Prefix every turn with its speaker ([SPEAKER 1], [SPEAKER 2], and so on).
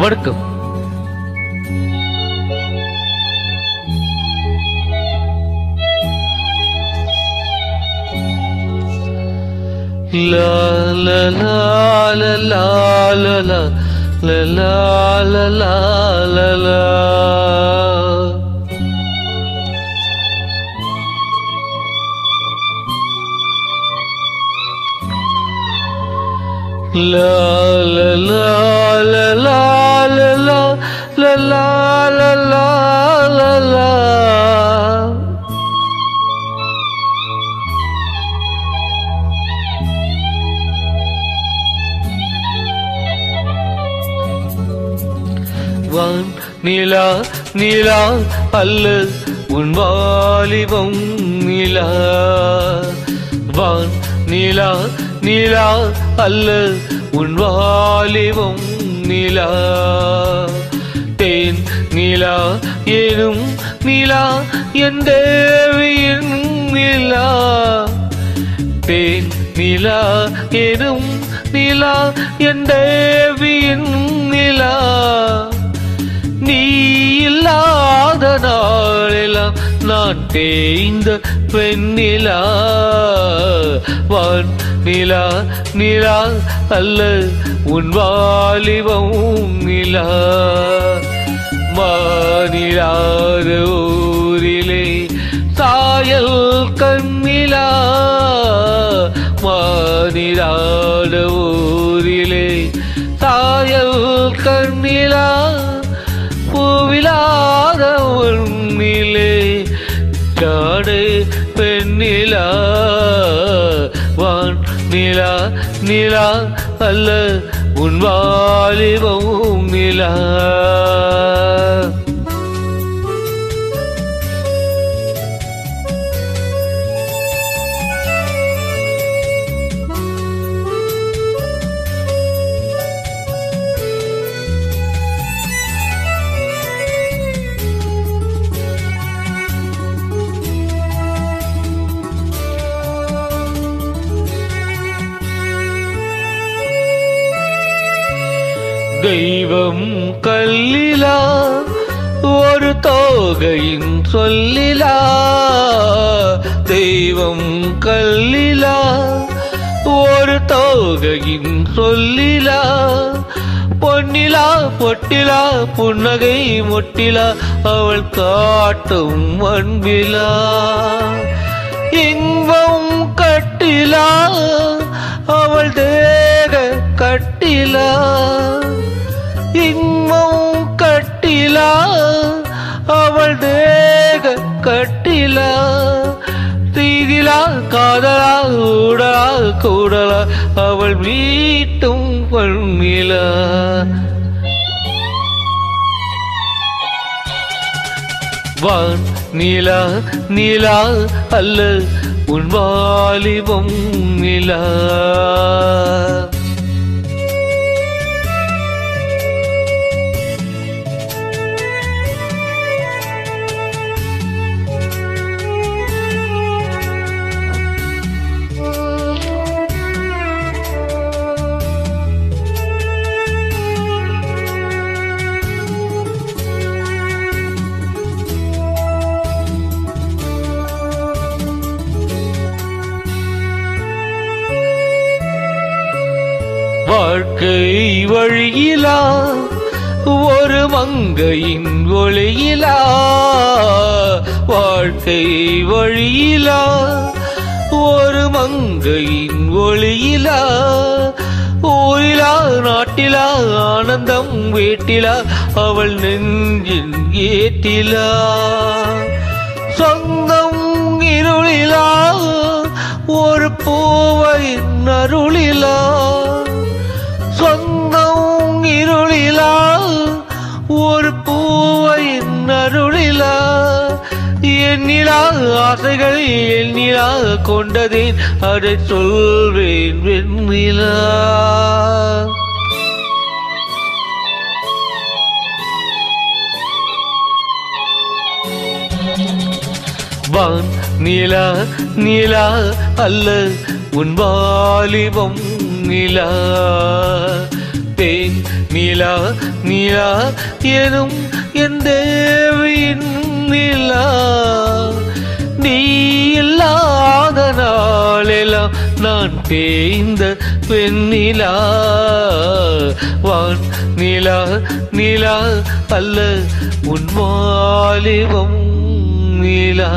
[SPEAKER 1] வணக்கம். லா லா லா லா லா லா லா லா லா லா லா. La la la la la la la la la la la la la. வான் நிலா நிலா அல்ல உன் வாலிபம் நிலா. வான் நிலா நிலா அல்ல உன் வாலிபம் நிலா. தேன் நிலா எனும் நிலா என் தேவியின் நிலா. தேன் நிலா எனும் நிலா என் தேவியின் நிலா. நீ இல்லாத நாளெல்லாம் நான் தேய்ந்த பெண்ணிலா. வான் நிலா நிலா அல்ல உன் வாலிபம் நிலா. மாநிலாத ஊரிலே சாயல் கண்ணிலா. மாநிலாத ஊரிலே சாயல் கண்ணிலா. பூவிலாத உன்னிலே காடே பெண்ணிலா. வான் நிலா நிலா அல்ல உன் வாலிபம் நிலா. தெய்வம் கல்லிலா ஒரு தோகையின் சொல்லிலா. தெய்வம் கல்லிலா ஒரு தோகையின் சொல்லிலா. பொன்னிலா பொட்டிலா புன்னகை மொட்டிலா அவள் காட்டும் அன்பிலா. இன்பம் கட்டிலா அவள் தேக கட்டிலா. இன்பம் கட்டிலா அவள் தேக கட்டிலா. தீதிலா காதலா ஊடலா கூடலா அவள் மீட்டும் பொன்னிலா. வான் நிலா நிலா அல்ல உன் வாலிபம் நிலா. வாழ்க்கை வழியிலா ஒரு மங்கையின் ஒளியிலா. வாழ்க்கை வழியிலா ஒரு மங்கையின் ஒளியிலா. ஊரிலா நாட்டிலா ஆனந்தம் வீட்டிலா அவள் நெஞ்சின் ஏட்டிலா. சொந்தம் இருளிலா ஒரு பூவையின் அருளிலா. சொந்தம் இருளிலா ஒரு பூவையின் அருளிலா. எண்ணிலா ஆசைகள் எண்ணிலா கொண்டதேன் அதை சொல்வேன் வெண்ணிலா. வான் நிலா நிலா அல்ல உன் வாலிபம் நிலா. தேன் நிலா நிலா எனும் என் தேவியின் நிலா நீ இல்லாத நாளெல்லாம் நான் தேய்ந்த பெண்ணிலா வான் நிலா நிலா அல்ல உன் வாலிபம் நிலா